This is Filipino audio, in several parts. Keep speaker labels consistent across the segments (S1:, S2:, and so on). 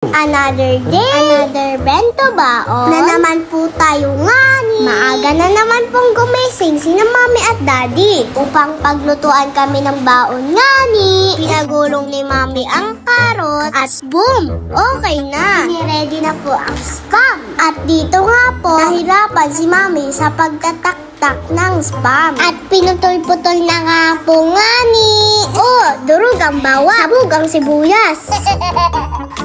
S1: Another day, another bento baon. Na naman po tayo nga ni. Maaga na naman pong gumising sina mami at daddy upang paglutuan kami ng baon nga ni. Pinagulong ni mami ang karot at boom! Okay na. Niready na po ang spam. At dito nga po, nahirapan si mami sa pagtatak ng spam. At pinutol-putol na nga po nga ni. Oh, durog ang bawang, sabog ang sibuyas.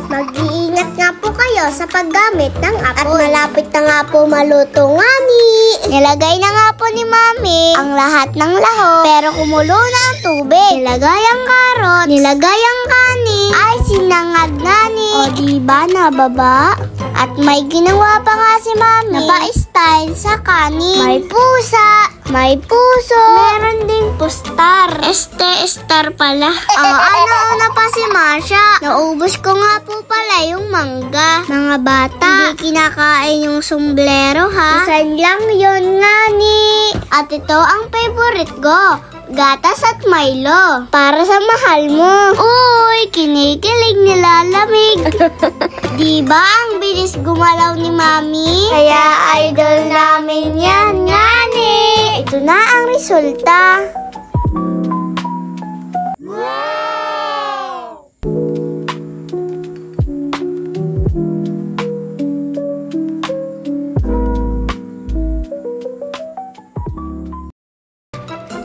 S1: Mag-iingat nga po kayo sa paggamit ng apple. At malapit na nga po maluto nga ni. Nilagay na nga po ni mami ang lahat ng lahok. Pero kumulo na ang tubig. Nilagay ang karot. Nilagay ang kanin. Ay, sinangag nga ni. O diba nababa? At may ginawa pa nga si mami na pa-style sa kanin. May pusa. May puso. Meron ding pustar. Star pala. Ano pa si Masha? Naubos ko nga po pala yung mangga. Mga bata, hindi kinakain yung sombrero ha. Isan lang yun nga ni. At ito ang favorite ko. Gatas at Milo. Para sa mahal mo. Uy, kinikilig nilalamig. Diba ang bilis gumalaw ni mami? Kaya idol namin yan nga ni. Ito na ang resulta.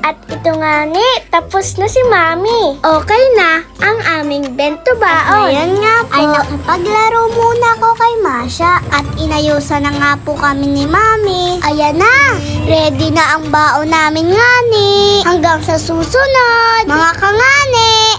S1: At ito nga ni, tapos na si mami. Okay na ang aming bento baon. Ayan nga po. Ay nakipaglaro muna ako kay Masha. At inayusan na nga po kami ni mami. Ayan na, ready na ang baon namin nga ni. Hanggang sa susunod, mga kangani.